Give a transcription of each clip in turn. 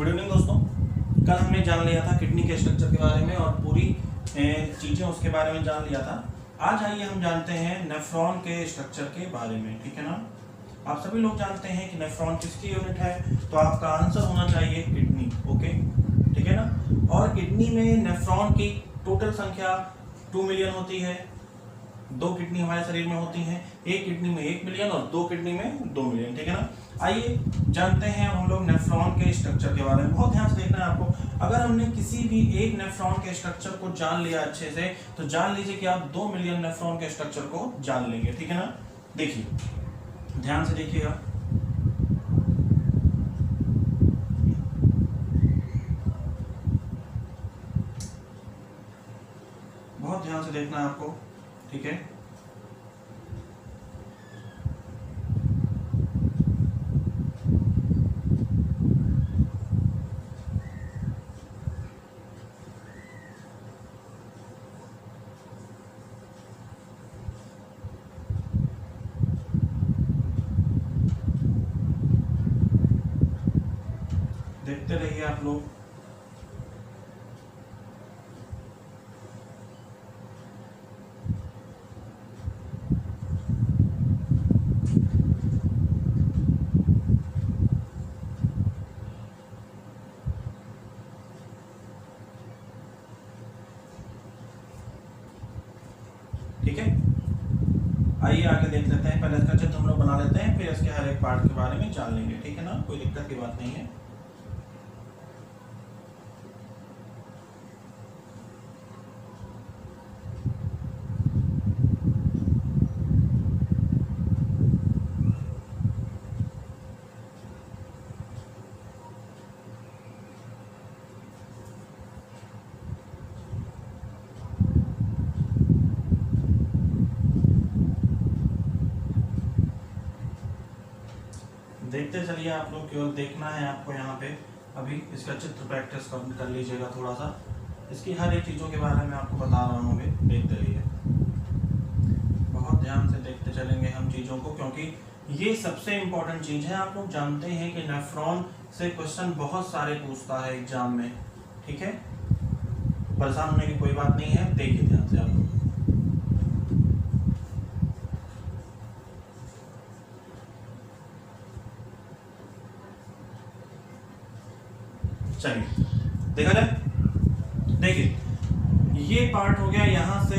Good evening दोस्तों। कल हमने जान लिया था किडनी के स्ट्रक्चर के बारे में और पूरी चीजें उसके बारे में जान लिया था। आज आइए हम जानते हैं नेफ्रॉन के स्ट्रक्चर के बारे में, ठीक है ना। आप सभी लोग जानते हैं कि नेफ्रॉन किसकी यूनिट है, तो आपका आंसर होना चाहिए किडनी। ओके, ठीक है ना। और किडनी में नेफ्रॉन की टोटल संख्या 2 मिलियन होती है। 2 किडनी हमारे शरीर में होती हैं, एक किडनी में 1 मिलियन और 2 किडनी में 2 मिलियन, ठीक है ना। आइए जानते हैं हम लोग नेफ्रॉन के स्ट्रक्चर के बारे में। बहुत ध्यान से देखना है आपको। अगर हमने किसी भी एक नेफ्रॉन के स्ट्रक्चर को जान लिया अच्छे से, तो जान लीजिए कि आप 2 मिलियन नेफ्रॉन के स्ट्रक्चर को जान लेंगे, ठीक है ना। देखिए, ध्यान से देखिएगा। बहुत ध्यान से देखना है आपको, ठीक है। देखते रहिए आप लोग। ठीक है, आइए आगे देख लेते हैं। पहले इसका चित्र हम लोग बना लेते हैं, फिर इसके हर एक पार्ट के बारे में जान लेंगे, ठीक है ना। कोई दिक्कत की बात नहीं है। देखते चलिए आप लोग, केवल देखना है आपको। यहाँ पे अभी इसका चित्र प्रैक्टिस कर लीजिएगा थोड़ा सा। इसकी हर एक चीज़ों के बारे में आपको बता रहा हूँ, अभी देखते रहिए। बहुत ध्यान से देखते चलेंगे हम चीज़ों को, क्योंकि ये सबसे इम्पोर्टेंट चीज़ है। आप लोग जानते हैं कि नेफ्रॉन से क्वेश्चन बहुत सारे पूछता है एग्जाम में, ठीक है। परेशान होने की कोई बात नहीं है, देखिए ध्यान से आप लोग। चलिए देखा जाए। देखिए, ये पार्ट हो गया यहाँ से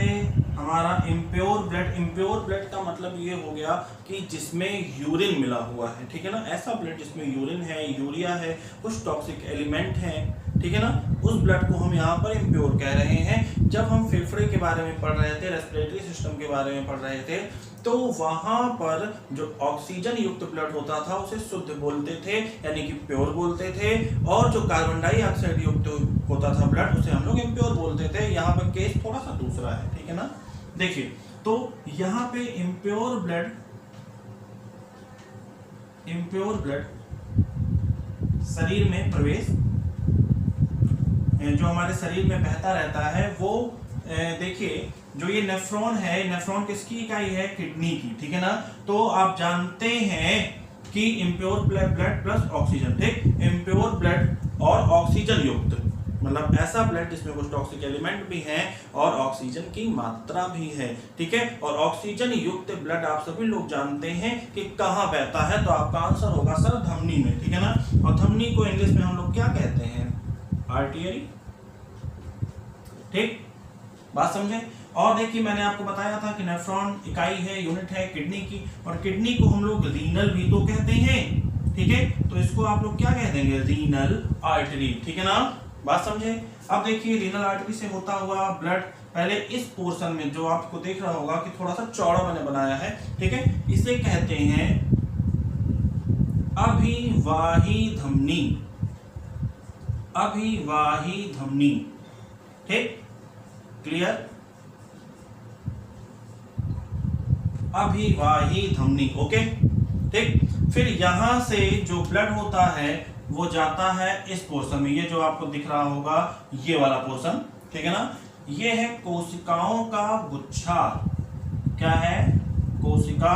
हमारा इम्प्योर ब्लड। इम्प्योर ब्लड का मतलब ये हो गया कि जिसमें यूरिन मिला हुआ है, ठीक है ना। ऐसा ब्लड जिसमें यूरिन है, यूरिया है, कुछ टॉक्सिक एलिमेंट है, ठीक है ना। उस ब्लड को हम यहाँ पर इम्प्योर कह रहे हैं। जब हम फेफड़े के बारे में पढ़ रहे थे, रेस्पिरेटरी सिस्टम के बारे में पढ़ रहे थे, तो वहां पर जो ऑक्सीजन युक्त ब्लड होता था उसे शुद्ध बोलते थे, यानी कि प्योर बोलते थे। और जो कार्बन डाइऑक्साइड युक्त होता था ब्लड, उसे हम लोग इम्प्योर बोलते थे। यहाँ पर केस थोड़ा सा दूसरा है, ठीक है ना। देखिए, तो यहाँ पे इम्प्योर ब्लड शरीर में प्रवेश, जो हमारे शरीर में बहता रहता है, वो देखिए, जो ये नेफ्रॉन है, नेफ्रॉन किसकी इकाई है? किडनी की, ठीक है ना। तो आप जानते हैं कि इम्प्योर ब्लड प्लस ऑक्सीजन, ठीक। इम्प्योर ब्लड और ऑक्सीजन युक्त, मतलब ऐसा ब्लड जिसमें कुछ टॉक्सिक एलिमेंट भी हैं और ऑक्सीजन की मात्रा भी है, ठीक है। और ऑक्सीजन युक्त ब्लड आप सभी लोग जानते हैं कि कहाँ बहता है, तो आपका आंसर होगा सर धमनी में, ठीक है ना। और धमनी को इंग्लिश में हम लोग क्या कहते हैं? आर्टरी, ठीक। बात समझे। और देखिए, मैंने आपको बताया था कि नेफ्रॉन इकाई है, यूनिट है किडनी की, और किडनी को हम लोग रीनल भी तो कहते हैं, ठीक है। तो इसको आप लोग क्या कह देंगे? रीनल आर्टरी, ठीक है ना। बात समझे। अब देखिए, रीनल आर्टरी से होता हुआ ब्लड पहले इस पोर्शन में, जो आपको देख रहा होगा कि थोड़ा सा चौड़ा मैंने बनाया है, ठीक है, इसे कहते हैं अभिवाही धमनी। अभिवाही धमनी, ठीक, क्लियर। अभिवाही धमनी, ओके, ठीक। फिर यहां से जो ब्लड होता है वो जाता है इस पोर्शन में, ये जो आपको दिख रहा होगा, ये वाला पोर्शन, ठीक है ना। ये है कोशिकाओं का गुच्छा। क्या है? कोशिका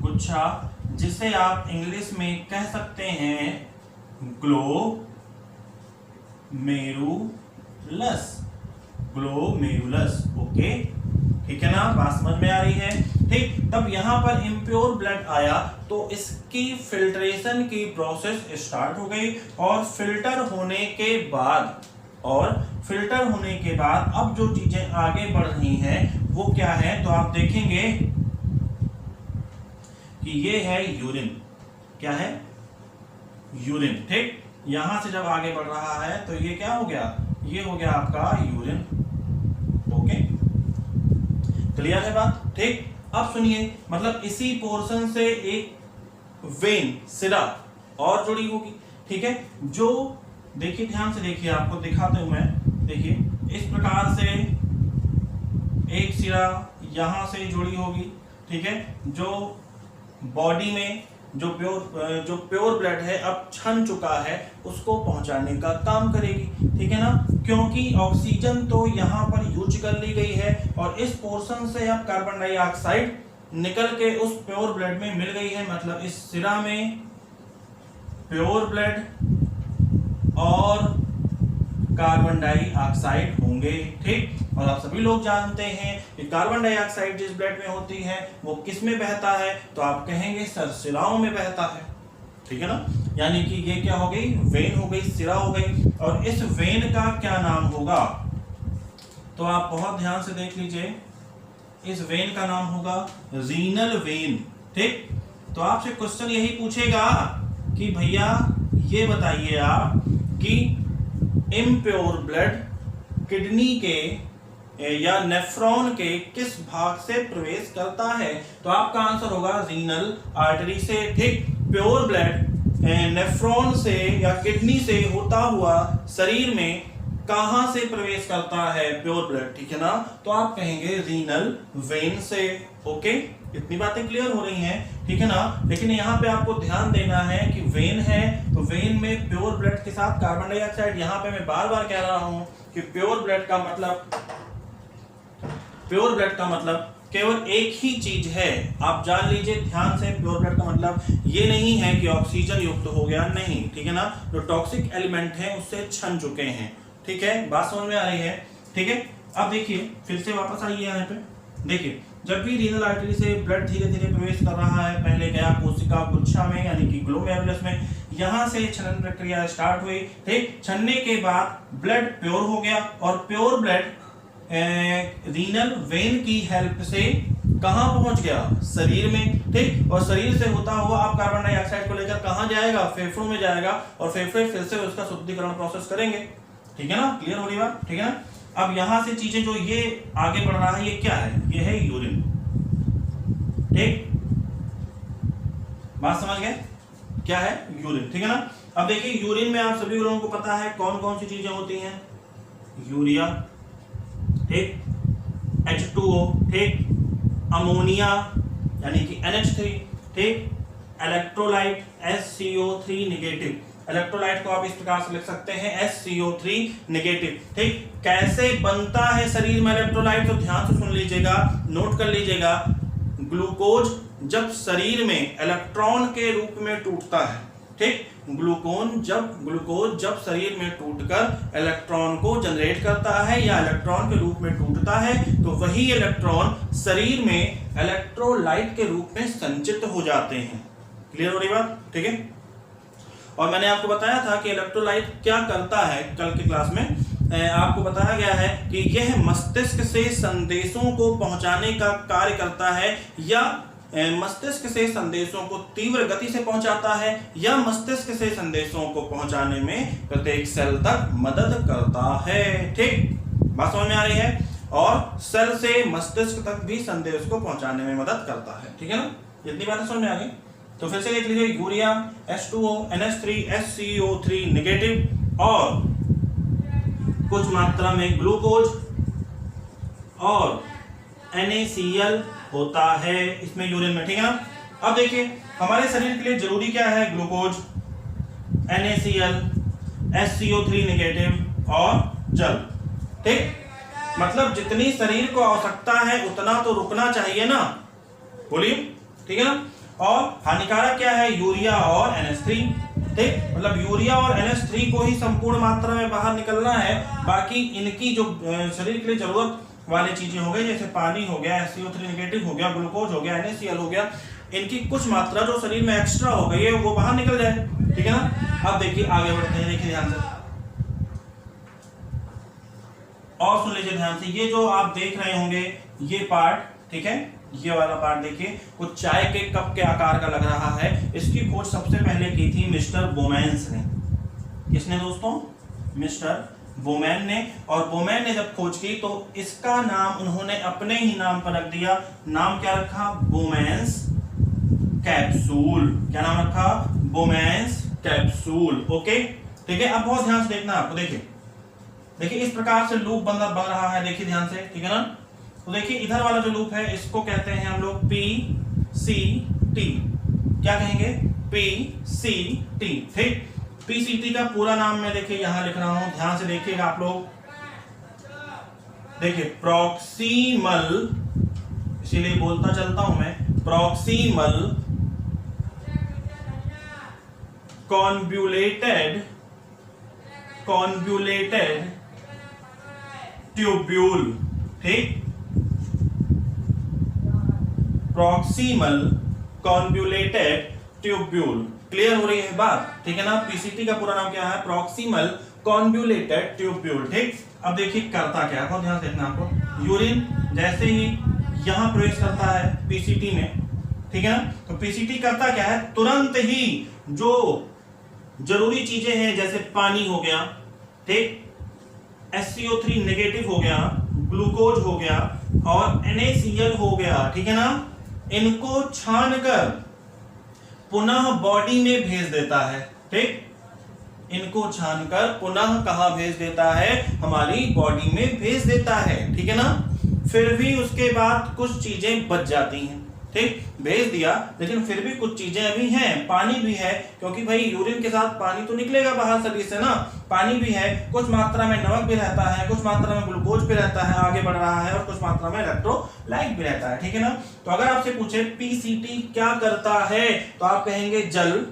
गुच्छा, जिसे आप इंग्लिश में कह सकते हैं ग्लोमेरुलस। ओके, ठीक है ना, बात समझ में आ रही है। ठीक, तब यहां पर इम्प्योर ब्लड आया तो इसकी फिल्ट्रेशन की प्रोसेस स्टार्ट हो गई और फिल्टर होने के बाद अब जो चीजें आगे बढ़ रही हैं वो क्या है, तो आप देखेंगे कि ये है यूरिन। क्या है? यूरिन। ठीक, यहां से जब आगे बढ़ रहा है तो ये क्या हो गया, ये हो गया आपका यूरिन। ओके, क्लियर है बात? ठीक, अब सुनिए, मतलब इसी पोर्शन से एक वेन, सिरा और जुड़ी होगी। ठीक है, जो देखिए, ध्यान से देखिए, आपको दिखाते हूं मैं। देखिए, इस प्रकार से एक सिरा यहां से जुड़ी होगी। ठीक है, जो बॉडी में जो प्योर ब्लड है अब छन चुका है उसको पहुंचाने का काम करेगी। ठीक है ना, क्योंकि ऑक्सीजन तो यहां पर यूज कर ली गई है और इस पोर्शन से अब कार्बन डाइऑक्साइड निकल के उस प्योर ब्लड में मिल गई है। मतलब इस सिरा में प्योर ब्लड और कार्बन डाइऑक्साइड होंगे। ठीक, और आप सभी लोग जानते हैं कि कार्बन डाइऑक्साइड जिस ब्लड में होती है वो किस में बहता है, तो आप कहेंगे सरसिराओं में बहता है। ठीक है ना, यानी कि ये क्या हो गई, वेन हो गई, सिरा हो गई। और इस वेन का क्या नाम होगा, तो आप बहुत ध्यान से देख लीजिए, इस वेन का नाम होगा रीनल वेन। ठीक, तो आपसे क्वेश्चन यही पूछेगा कि भैया ये बताइए आप कि इम्प्योर ब्लड किडनी के या नेफ्रॉन के किस भाग से प्रवेश करता है, तो आपका आंसर होगा रीनल आर्टरी से। ठीक, प्योर ब्लड नेफ्रॉन से या किडनी से होता हुआ शरीर में कहां से प्रवेश करता है प्योर ब्लड, ठीक है ना, तो आप कहेंगे रीनल वेन से। ओके, इतनी बातें क्लियर हो रही हैं, ठीक है ना। लेकिन यहाँ पे आपको ध्यान देना है कि वेन है तो वेन में प्योर ब्लड के साथ कार्बन डाइऑक्साइड, यहाँ पे मैं बार बार कह रहा हूं कि प्योर ब्लड का मतलब केवल एक ही चीज है, आप जान लीजिए ध्यान से। प्योर ब्लड का मतलब ये नहीं है कि ऑक्सीजन युक्त हो गया, नहीं, ठीक है ना, जो टॉक्सिक एलिमेंट है उससे छन चुके हैं। ठीक है, बात समझ में आ रही है? ठीक है, अब देखिए, फिर से वापस आइए यहाँ पे। देखिए, जब भी रीनल आर्टरी से ब्लड धीरे धीरे प्रवेश कर रहा है, पहले गया कोशिका गुच्छा में यानी कि ग्लोमेरुलस में, यहां से छनन प्रक्रिया स्टार्ट हुई। ठीक, छनने के बाद ब्लड प्योर हो गया और प्योर ब्लड रीनल वेन की हेल्प से कहां पहुंच गया, शरीर में। ठीक, और शरीर से होता हुआ आप कार्बन डाइऑक्साइड को लेकर कहां जाएगा, फेफड़ों में जाएगा और फेफड़े फिर से उसका शुद्धिकरण प्रोसेस करेंगे। ठीक है ना, क्लियर हो रही बात? ठीक है ना, अब यहां से चीजें जो ये आगे बढ़ रहा है, ये क्या है, ये है यूरिन। ठीक, बात समझ गए, क्या है, यूरिन। ठीक है ना, अब देखिए यूरिन में आप सभी लोगों को पता है कौन कौन सी चीजें होती हैं, यूरिया, ठीक, H2O, ठीक, अमोनिया यानी कि NH3, ठीक, इलेक्ट्रोलाइट SCO3 नेगेटिव। इलेक्ट्रोलाइट को आप इस प्रकार से लिख सकते हैं SCO3 नेगेटिव। ठीक, कैसे बनता है शरीर में इलेक्ट्रोलाइट, तो ध्यान से सुन लीजिएगा, नोट कर लीजिएगा। ग्लूकोज जब शरीर में इलेक्ट्रॉन के रूप में टूटता है, ठीक, ग्लूकोज जब शरीर में टूटकर इलेक्ट्रॉन को जनरेट करता है या इलेक्ट्रॉन के रूप में टूटता है, तो वही इलेक्ट्रॉन शरीर में इलेक्ट्रोलाइट के रूप में संचित हो जाते हैं। क्लियर हो रही बात? ठीक है, और मैंने आपको बताया था कि इलेक्ट्रोलाइट क्या करता है, कल की क्लास में आपको बताया गया है कि यह मस्तिष्क से संदेशों को पहुंचाने का कार्य करता है, या मस्तिष्क से संदेशों को तीव्र गति से पहुंचाता है, या मस्तिष्क से संदेशों को पहुंचाने में प्रत्येक सेल तक मदद करता है। ठीक, बात समझ में आ रही है, और सेल से मस्तिष्क तक भी संदेश को पहुंचाने में मदद करता है। ठीक है ना, इतनी बातें समझ में आ गई। तो फिर से देख लीजिए, urea, H2O, NH3, SCO3 negative और कुछ मात्रा में ग्लूकोज और NaCl होता है इसमें यूरिन में। ठीक है ना, अब देखिए हमारे शरीर के लिए जरूरी क्या है, ग्लूकोज, NaCl, SCO3 नेगेटिव और जल। ठीक, मतलब जितनी शरीर को आवश्यकता है उतना तो रुकना चाहिए ना, बोलिए। ठीक है ना, और हानिकारक क्या है, यूरिया और NH3। ठीक, मतलब यूरिया और NH3 को ही संपूर्ण मात्रा में बाहर निकलना है, बाकी इनकी जो शरीर के लिए जरूरत वाली चीजें हो गई, जैसे पानी हो गया, SiO3 नेगेटिव हो गया, ग्लूकोज हो गया, NaCl हो गया, इनकी कुछ मात्रा जो शरीर में एक्स्ट्रा हो गई है वो बाहर निकल जाए, ठीक है ना। अब देखिए आगे बढ़ते हैं, देखिए ध्यान से और सुन लीजिए ध्यान से, ये जो आप देख रहे होंगे ये पार्ट, ठीक है, ये वाला पार्ट देखिए कुछ चाय के कप के आकार का लग रहा है। इसकी खोज सबसे पहले की थी मिस्टर बोमैन्स ने। किसने दोस्तों? मिस्टर बोमैन ने। और बोमैन ने जब खोज की तो इसका नाम उन्होंने अपने ही नाम पर रख दिया। नाम क्या रखा? Bowman's capsule. क्या नाम रखा? Bowman's capsule. ओके, ठीक है। अब बहुत ध्यान से देखना आपको, देखिए इस प्रकार से लूप बन रहा है, देखिए ध्यान से, ठीक है ना। तो देखिए इधर वाला जो लूप है इसको कहते हैं हम लोग PCT। क्या कहेंगे? PCT, ठीक। PCT का पूरा नाम मैं देखिए यहां लिख रहा हूं, ध्यान से देखिएगा आप लोग। देखिए प्रॉक्सिमल, इसीलिए बोलता चलता हूं मैं, प्रॉक्सिमल कॉन्वोल्यूटेड ट्यूब्यूल, ठीक। Proximal convoluted tubule. क्लियर हो रही है बात, ठीक है ना। पीसीटी का पूरा नाम क्या है? प्रॉक्सिमल कॉन्वोल्यूटेड ट्यूब्यूल, ठीक। अब देखिए करता क्या है, बहुत ध्यान से देखना आपको। यूरिन जैसे ही यहां प्रवेश करता है पीसीटी में, ठीक है ना, तो पीसीटी करता क्या है? तुरंत ही जो जरूरी चीजें हैं जैसे पानी हो गया, ठीक, SiO3 नेगेटिव हो गया, ग्लूकोज हो गया और NaCl हो गया, ठीक है ना, इनको छानकर पुनः बॉडी में भेज देता है, ठीक। इनको छानकर पुनः कहां भेज देता है? हमारी बॉडी में भेज देता है, ठीक है ना। फिर भी उसके बाद कुछ चीजें बच जाती हैं, ठीक। भेज दिया लेकिन फिर भी कुछ चीजें अभी हैं, पानी भी है, क्योंकि भाई यूरिन के साथ पानी तो निकलेगा बाहर शरीर से ना, पानी भी है, कुछ मात्रा में नमक भी रहता है, कुछ मात्रा में ग्लूकोज भी रहता है, आगे बढ़ रहा है, और कुछ मात्रा में इलेक्ट्रोलाइट भी रहता है, ठीक है ना। तो अगर आपसे पूछे पीसीटी क्या करता है तो आप कहेंगे जल,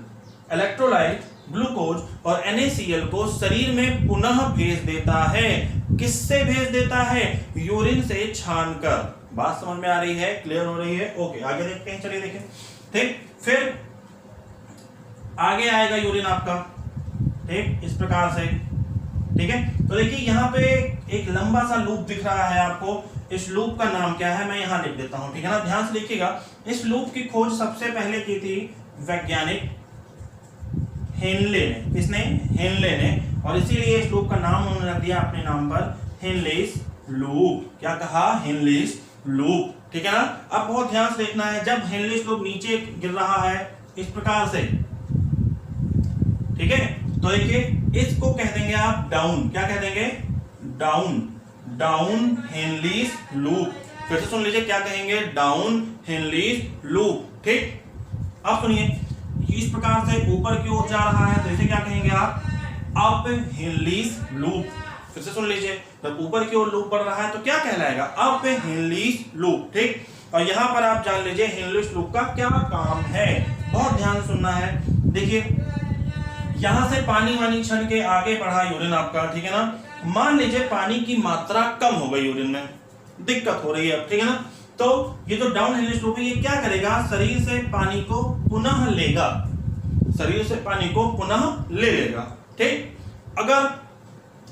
इलेक्ट्रोलाइट, ग्लूकोज और NaCl को शरीर में पुनः भेज देता है। किससे भेज देता है? यूरिन से छानकर। बात समझ में आ रही है? क्लियर हो रही है? ओके, आगे देखते हैं, चलिए देखें, ठीक। फिर आगे आएगा यूरिन आपका, ठीक, इस प्रकार से, ठीक है। तो देखिए यहाँ पे एक लंबा सा लूप दिख रहा है आपको, इस लूप का नाम क्या है मैं यहां लिख देता हूं, ठीक है ना। ध्यान से देखिएगा, इस लूप की खोज सबसे पहले की थी वैज्ञानिक हेनले ने। किसने? हेनले ने। और इसीलिए इस लूप का नाम उन्होंने रख दिया अपने नाम पर, हेनलेस लूप। क्या कहा? हेनलेस लूप, ठीक है ना। अब बहुत ध्यान से देखना है, जब हेनलेस लूप नीचे गिर रहा है इस प्रकार से, ठीक है, तो देखिए इसको कह देंगे आप डाउन। क्या कह देंगे? Down, down Henley's loop. फिर से सुन लीजिए, क्या कहेंगे? डाउन हेनलीस लूप, ठीक। अब सुनिए, इस प्रकार से ऊपर की ओर जा रहा है तो इसे क्या कहेंगे आप? Up Henley's loop. फिर से सुन लीजिए, जब ऊपर की ओर लूप बढ़ रहा है तो क्या कहलाएगा? अप हेनलीस लूप, ठीक। और यहां पर आप जान लीजिए हेनलीस लूप का क्या काम है, बहुत ध्यान से सुनना है। देखिए यहां से पानी वानी छन के आगे बढ़ा यूरिन आपका, ठीक है ना। मान लीजिए पानी की मात्रा कम हो गई यूरिन में, दिक्कत हो रही है, ठीक है ना। तो ये जो डाउन हेनलीस लूप है ये क्या करेगा? शरीर से पानी को पुनः लेगा, शरीर से पानी को पुनः ले लेगा, ठीक। अगर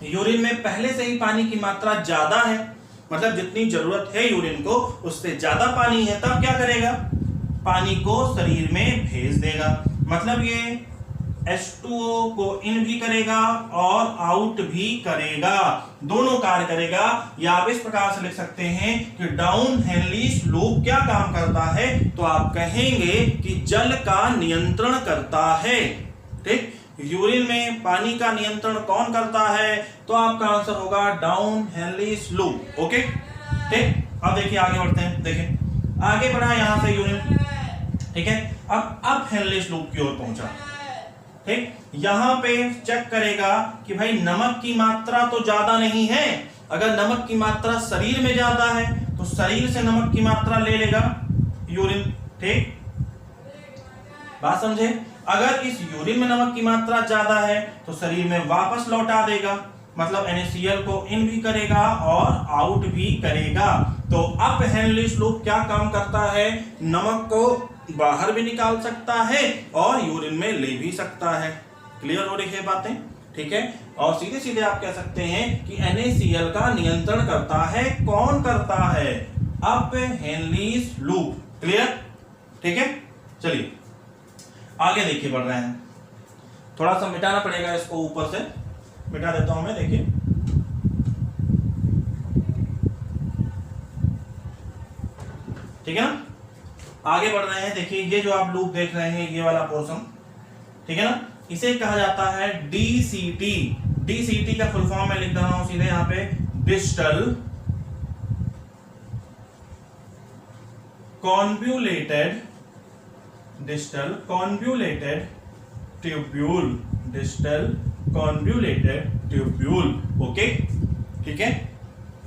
यूरिन में पहले से ही पानी की मात्रा ज्यादा है, मतलब जितनी जरूरत है यूरिन को उससे ज्यादा पानी है, तब क्या करेगा? पानी को शरीर में भेज देगा। मतलब ये H2O को इन भी करेगा और आउट भी करेगा, दोनों कार्य करेगा। या आप इस प्रकार से लिख सकते हैं कि डाउन हेनलीस लूप क्या काम करता है? तो आप कहेंगे कि जल का नियंत्रण करता है, ठीक। यूरिन में पानी का नियंत्रण कौन करता है? तो आपका आंसर होगा डाउन हेनलीस लूप, ओके, ठीक। अब देखिए आगे बढ़ते हैं, देखिए आगे बढ़ा यहां से यूरिन, ठीक है। अब अप हेनलीस लूप की ओर पहुंचा, ठीक। यहां पे चेक करेगा कि भाई नमक की मात्रा तो ज्यादा नहीं है। अगर नमक की मात्रा शरीर में ज्यादा है तो शरीर से नमक की मात्रा ले लेगा यूरिन, ठीक। बात समझे? अगर इस यूरिन में नमक की मात्रा ज्यादा है तो शरीर में वापस लौटा देगा, मतलब NaCl को इन भी करेगा और आउट भी करेगा। तो अप हेनलिश लूप क्या काम करता है, नमक को बाहर भी निकाल सकता है और यूरिन में ले भी सकता है। क्लियर हो रही है बातें, ठीक है। और सीधे सीधे आप कह सकते हैं कि NaCl का नियंत्रण करता है, कौन करता है, अप हेनलिश लूप। क्लियर, ठीक है। चलिए आगे देखिए, बढ़ रहे हैं, थोड़ा सा मिटाना पड़ेगा इसको, ऊपर से मिटा देता हूं मैं, देखिए। ठीक है ना, आगे बढ़ रहे हैं। देखिए ये जो आप लूप देख रहे हैं, ये वाला पोर्शन, ठीक है ना, इसे कहा जाता है DCT। DCT का फुल फॉर्म मैं लिख रहा हूं सीधे यहां पे, distal convoluted tubule, distal convoluted tubule. Okay, ठीक है,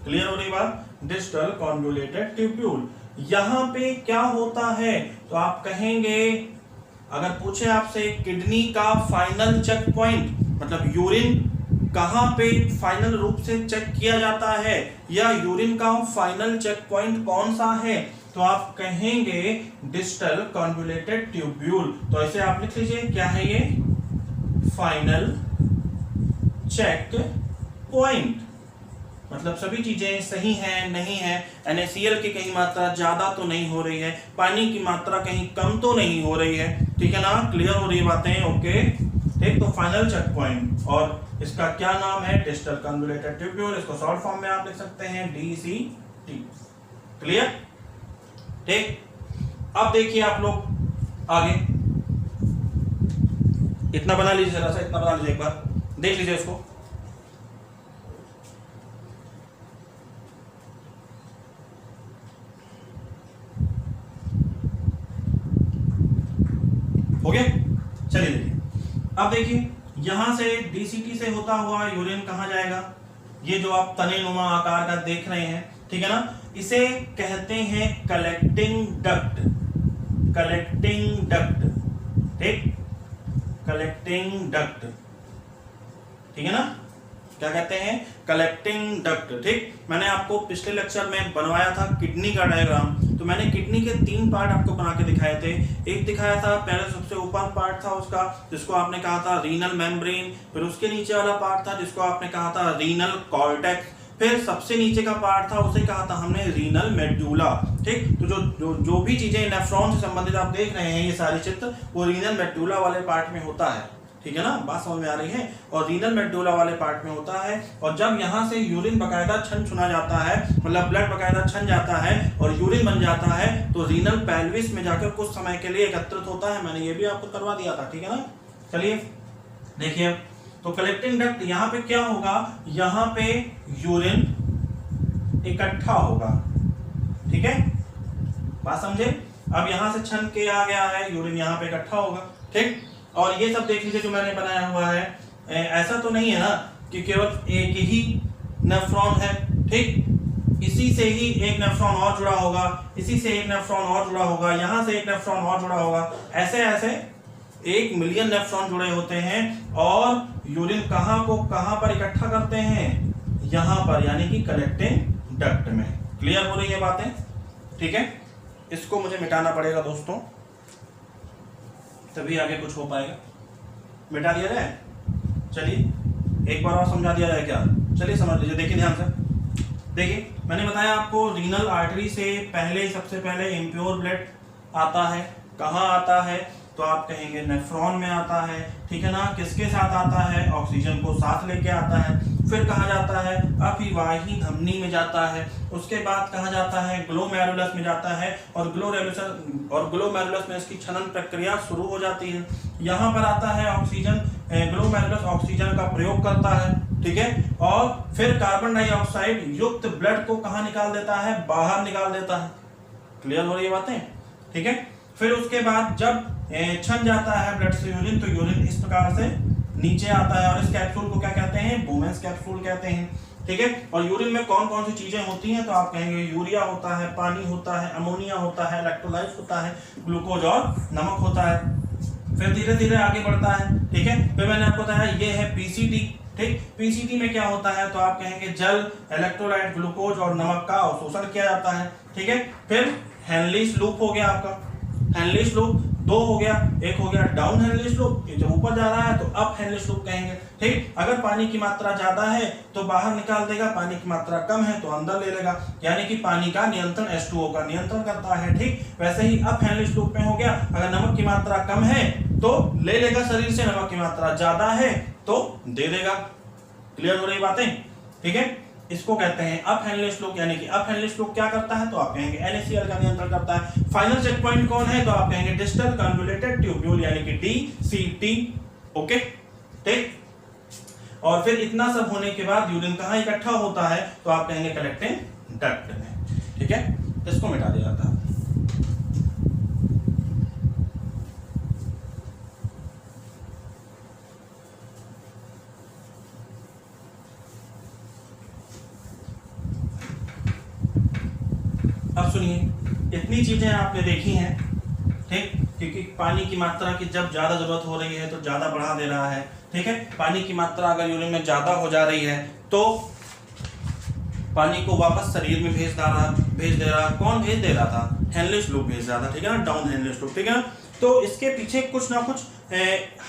क्लियर हो रही बात, डिस्टल कॉन्वोल्यूटेड ट्यूब्यूल। यहां पे क्या होता है, तो आप कहेंगे, अगर पूछे आपसे किडनी का फाइनल चेक पॉइंट, मतलब यूरिन कहां पे फाइनल रूप से चेक किया जाता है, या यूरिन का फाइनल चेक पॉइंट कौन सा है, तो आप कहेंगे डिस्टल कॉन्वोल्यूटेड ट्यूब्यूल। तो ऐसे आप लिख लीजिए, क्या है ये, फाइनल चेक पॉइंट, मतलब सभी चीजें सही हैं, नहीं है, NaCl की कहीं मात्रा ज्यादा तो नहीं हो रही है, पानी की मात्रा कहीं कम तो नहीं हो रही है, ठीक है ना, क्लियर हो रही है बातें। ओके, ठीक, तो फाइनल चेक पॉइंट, और इसका क्या नाम है, डिस्टल कॉन्वोल्यूटेड ट्यूब्यूल। इसको शॉर्ट फॉर्म में आप लिख सकते हैं DCT। क्लियर, ठीक। अब देखिए आप लोग आगे, इतना बना लीजिए, जरा सा इतना बना लीजिए, एक बार देख लीजिए इसको। हो गया, चलिए देखिए। अब देखिए यहां से DCT से होता हुआ यूरिन कहां जाएगा, ये जो आप तने नुमा आकार का देख रहे हैं, ठीक है ना, इसे कहते हैं कलेक्टिंग डक्ट। ठीक, कलेक्टिंग डक्ट, ठीक है ना, क्या कहते हैं, कलेक्टिंग डक्ट। ठीक, मैंने आपको पिछले लेक्चर में बनवाया था किडनी का डायग्राम, तो मैंने किडनी के 3 पार्ट आपको बना के दिखाए थे। एक दिखाया था, पहले सबसे ऊपर पार्ट था उसका, जिसको आपने कहा था रीनल मेम्ब्रेन, फिर उसके नीचे वाला पार्ट था जिसको आपने कहा था रीनल कॉर्टेक्स, फिर सबसे नीचे का पार्ट था उसे कहा था हमने रीनल मेडुला। ठीक, तो जो भी चीजें नेफ्रॉन से संबंधित आप देख रहे हैं, ये सारे चित्र, वो रीनल मेडुला वाले पार्ट में होता है, ठीक है ना, बात समझ में आ रही है, और रीनल मेडुला वाले पार्ट में होता है। और जब यहाँ से यूरिन बकायदा छन छुना जाता है, मतलब ब्लड बकायदा छन जाता है और यूरिन बन जाता है, तो रीनल पेल्विस में जाकर कुछ समय के लिए एकत्रित होता है। मैंने ये भी आपको करवा दिया था, ठीक है ना। चलिए देखिए, तो कलेक्टिंग डक्ट यहाँ पे क्या होगा, यहाँ पे यूरिन इकट्ठा होगा, ठीक है, बात समझे। अब यहाँ से छन के आ गया है, यूरिन यहाँ पे इकट्ठा होगा, ठीक। और ये सब देख लीजिए जो मैंने बनाया हुआ है, ऐसा तो नहीं है ना कि केवल एक ही नेफ्रॉन है, ठीक, इसी से ही एक नेफ्रॉन और जुड़ा होगा, इसी से एक नेफ्रॉन और जुड़ा होगा, यहाँ से एक नेफ्रॉन और जुड़ा होगा, ऐसे ऐसे 1 मिलियन नेफ्रॉन जुड़े होते हैं। और यूरिन कहां पर इकट्ठा करते हैं, यहां पर, यानी कि कलेक्टिंग डक्ट में। क्लियर हो रही है बातें, ठीक है। इसको मुझे मिटाना पड़ेगा दोस्तों, तभी आगे कुछ हो पाएगा। मिटा दिया जाए, चलिए एक बार और समझा दिया जाए क्या, चलिए समझ लीजिए, देखिए ध्यान से। देखिए मैंने बताया आपको, रीनल आर्टरी से पहले, सबसे पहले इम्प्योर ब्लड आता है, कहाँ आता है, तो आप कहेंगे नेफ्रॉन में आता है, ठीक है ना। किसके साथ आता है, ऑक्सीजन को साथ लेके आता है। फिर कहा जाता है अभिवाही धमनी में जाता है, उसके बाद कहा जाता है ग्लोमेरुलस में जाता है, और ग्लोमेरुलस में इसकी छनन प्रक्रिया शुरू हो जाती है। यहाँ पर आता है ऑक्सीजन, ग्लोमेरुलस ऑक्सीजन का प्रयोग करता है, ठीक है, और फिर कार्बन डाइऑक्साइड युक्त ब्लड को कहाँ निकाल देता है, बाहर निकाल देता है। क्लियर हो रही है बातें, ठीक है। फिर उसके बाद जब छन जाता है ब्लड से यूरिन, तो यूरिन इस प्रकार से नीचे आता है, और इस कैप्सूल को क्या कहते हैं, बोमेंस कैप्सूल कहते हैं, ठीक है। और यूरिन में कौन कौन सी चीजें होती हैं, तो आप कहेंगे यूरिया होता है, पानी होता है, अमोनिया होता है, इलेक्ट्रोलाइट होता है, ग्लूकोज और नमक होता है। फिर धीरे धीरे आगे बढ़ता है, ठीक है। फिर मैंने आपको बताया ये है पीसीटी, ठीक। पीसीटी में क्या होता है, तो आप कहेंगे जल, इलेक्ट्रोलाइट, ग्लूकोज और नमक का अवशोषण किया जाता है, ठीक है। फिर हेनलीज लूप हो गया आपका, हेनलीज लूप दो हो गया, एक हो गया डाउन हेनलीज लूप, ये जब ऊपर जा रहा है तो अप हेनलीज लूप कहेंगे, ठीक। अगर पानी की मात्रा ज्यादा है तो बाहर निकाल देगा, पानी की मात्रा कम है तो अंदर ले लेगा, यानी कि पानी का नियंत्रण H2O का नियंत्रण करता है, ठीक। वैसे ही अप हेनलीज लूप में हो गया, अगर नमक की मात्रा कम है तो ले लेगा शरीर से, नमक की मात्रा ज्यादा है तो दे देगा। क्लियर हो रही बातें, ठीक है। इसको कहते हैं अप हेनलीज लूप, यानी कि अप हेनलीज लूप क्या करता है, तो आप कहेंगे NaCl का नियंत्रण करता है। फाइनल चेक पॉइंट कौन है, तो आप कहेंगे डिस्टल कन्वोल्यूटेड ट्यूब्यूल, यानी कि DCT, ओके, ठीक। और फिर इतना सब होने के बाद यूरिन कहां इकट्ठा होता है, तो आप कहेंगे कलेक्टिंग डक्ट में, ठीक है। इसको मिटा दिया जाता है। अब सुनिए, इतनी चीजें आपने देखी हैं, ठीक, क्योंकि पानी की मात्रा की जब ज्यादा जरूरत हो रही है तो ज्यादा बढ़ा दे रहा है, ठीक है। पानी की मात्रा अगर यूरिन में ज्यादा हो जा रही है तो पानी को वापस शरीर में भेज दे रहा। कौन भेज दे रहा था, हेनलीज लूप भेज रहा था, ठीक है ना, डाउन हेनलीज लूप, ठीक है। तो इसके पीछे कुछ ना कुछ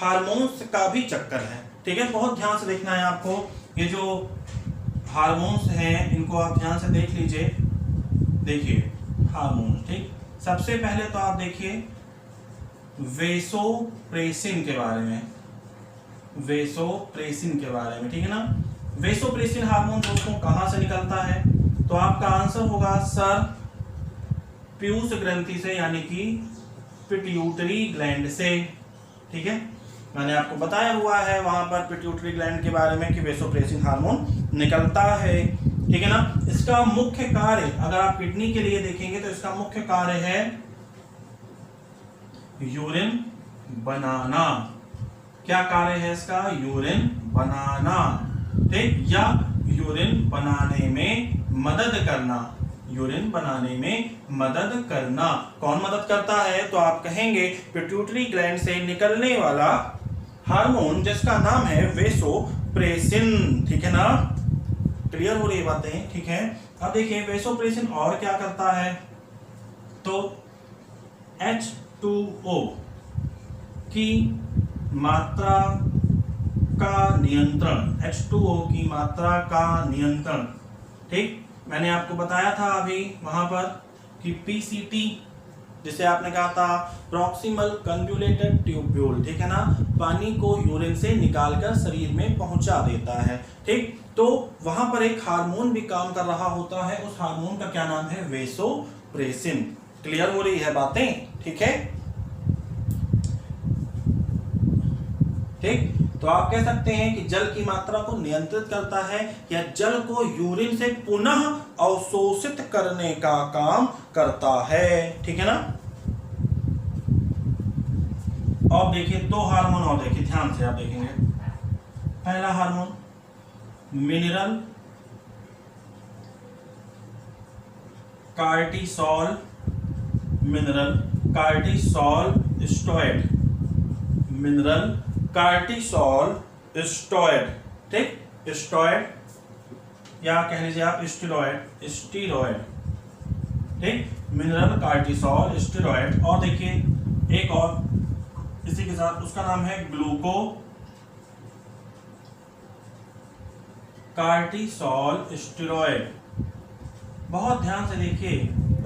हार्मोन्स का भी चक्कर है, ठीक है। बहुत ध्यान से देखना है आपको, ये जो हार्मोन्स हैं इनको आप ध्यान से देख लीजिए। देखिए हार्मोन, ठीक। सबसे पहले तो आप देखिए वेसोप्रेसिन के बारे में, वेसोप्रेसिन के बारे में, ठीक है ना। वेसोप्रेसिन हार्मोन दोस्तों कहां से निकलता है, तो आपका आंसर होगा सर पीयूष ग्रंथि से, यानी कि पिट्यूटरी ग्लैंड से, ठीक है। मैंने आपको बताया हुआ है वहां पर पिट्यूटरी ग्लैंड के बारे में कि वेसोप्रेसिन हार्मोन निकलता है, ठीक है ना। इसका मुख्य कार्य अगर आप किडनी के लिए देखेंगे तो इसका मुख्य कार्य है यूरिन बनाना। क्या कार्य है इसका, यूरिन बनाना, ठीक, या यूरिन बनाने में मदद करना, यूरिन बनाने में मदद करना। कौन मदद करता है, तो आप कहेंगे पिट्यूटरी ग्लैंड से निकलने वाला हार्मोन जिसका नाम है वेसोप्रेसिन, ठीक है ना। क्लियर हो रही बातें, ठीक है। अब देखिए वेसोप्रेसिन और क्या करता है, तो H2O की मात्रा का नियंत्रण, H2O की मात्रा का नियंत्रण, ठीक। मैंने आपको बताया था अभी वहां पर कि PCT जिसे आपने कहा था प्रॉक्सिमल कन्वोल्यूटेड ट्यूब्यूल, ठीक है ना, पानी को यूरिन से निकालकर शरीर में पहुंचा देता है, ठीक। तो वहां पर एक हार्मोन भी काम कर रहा होता है, उस हार्मोन का क्या नाम है, वेसोप्रेसिन। क्लियर हो रही है बातें, ठीक है, ठीक। तो आप कह सकते हैं कि जल की मात्रा को नियंत्रित करता है या जल को यूरिन से पुनः अवशोषित करने का काम करता है, ठीक है ना। अब देखिए दो हार्मोन और देखिए ध्यान से आप देखेंगे। पहला hormone mineral cortisol, mineral cortisol steroid, mineral cortisol steroid, ठीक, स्टेरॉइड या कह लीजिए आप स्टेरॉइड, स्टेरॉइड, ठीक, मिनरल कार्टिसोल स्टेरॉइड। और देखिए एक और इसी के साथ, उसका नाम है ग्लूको कार्टिसोल स्टेरॉइड। बहुत ध्यान से देखिए,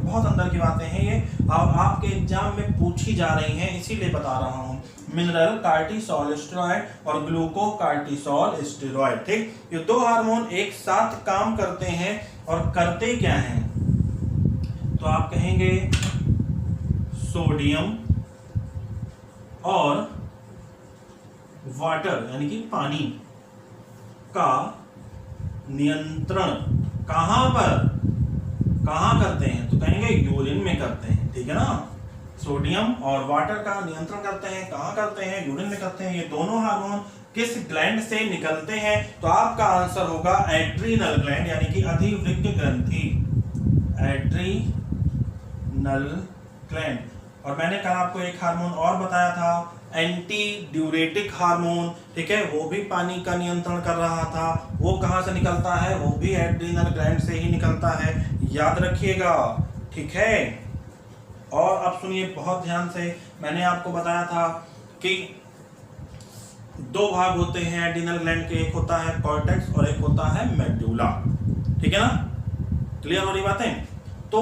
बहुत अंदर की बातें हैं ये, अब आपके एग्जाम में पूछी जा रही हैं, इसीलिए बता रहा हूं। मिनरल कार्टिसोल स्टेरॉइड और ग्लूको कार्टिसोल स्टेरॉइड, ठीक। ये दो हार्मोन एक साथ काम करते हैं और करते क्या हैं, तो आप कहेंगे सोडियम और वाटर यानी कि पानी का नियंत्रण कहां पर, कहां करते हैं, तो कहेंगे यूरिन में करते हैं, ठीक है ना। सोडियम और वाटर का नियंत्रण करते हैं, कहां करते हैं, यूरिन में करते हैं। ये दोनों हार्मोन किस ग्लैंड से निकलते हैं, तो आपका आंसर होगा एड्रीनल ग्लैंड यानी कि अधिवृक्क ग्रंथि, एड्रीनल ग्लैंड। और मैंने कल आपको एक हार्मोन और बताया था एंटी ड्यूरेटिक हार्मोन, ठीक है, वो भी पानी का नियंत्रण कर रहा था। वो कहाँ से निकलता है? वो भी एड्रिनल ग्लैंड से ही निकलता है, याद रखिएगा, ठीक है। और अब सुनिए बहुत ध्यान से, मैंने आपको बताया था कि दो भाग होते हैं एड्रिनल ग्लैंड के, एक होता है कॉर्टेक्स और एक होता है मेडुला, ठीक है ना, क्लियर हो रही बातें। तो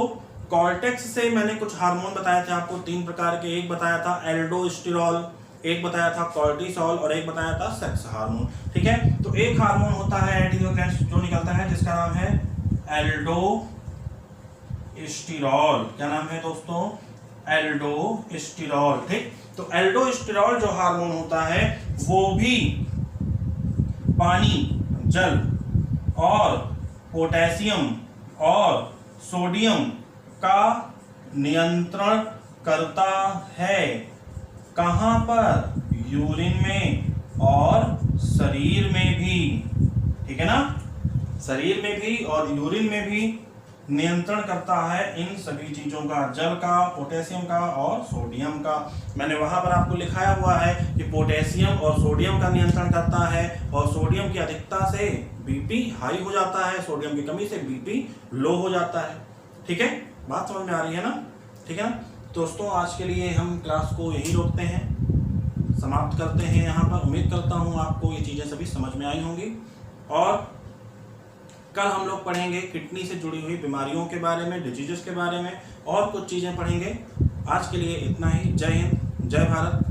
कॉर्टेक्स से मैंने कुछ हार्मोन बताए थे आपको 3 प्रकार के, एक बताया था एल्डोस्टेरॉल, एक बताया था कॉर्टिसोल और एक बताया था सेक्स हार्मोन, ठीक है। तो एक हार्मोन होता है एड्रिनल ग्लैंड जो निकलता है जिसका नाम है एल्डोस्टेरॉल। क्या नाम है दोस्तों? एल्डोस्टेरॉल, ठीक। तो एल्डोस्टेरॉल जो हार्मोन होता है वो भी पानी, जल और पोटेशियम और सोडियम का नियंत्रण करता है। कहां पर? यूरिन में और शरीर में भी, ठीक है ना, शरीर में भी और यूरिन में भी नियंत्रण करता है इन सभी चीजों का, जल का, पोटेशियम का और सोडियम का। मैंने वहां पर आपको लिखाया हुआ है कि पोटेशियम और सोडियम का नियंत्रण करता है, और सोडियम की अधिकता से बीपी हाई हो जाता है, सोडियम की कमी से बीपी लो हो जाता है, ठीक है। बात समझ में आ रही है ना, ठीक है ना। दोस्तों आज के लिए हम क्लास को यही रोकते हैं, समाप्त करते हैं यहाँ पर। उम्मीद करता हूँ आपको ये चीजें सभी समझ में आई होंगी, और कल हम लोग पढ़ेंगे किडनी से जुड़ी हुई बीमारियों के बारे में, डिजीजेस के बारे में, और कुछ चीजें पढ़ेंगे। आज के लिए इतना ही। जय हिंद, जय भारत।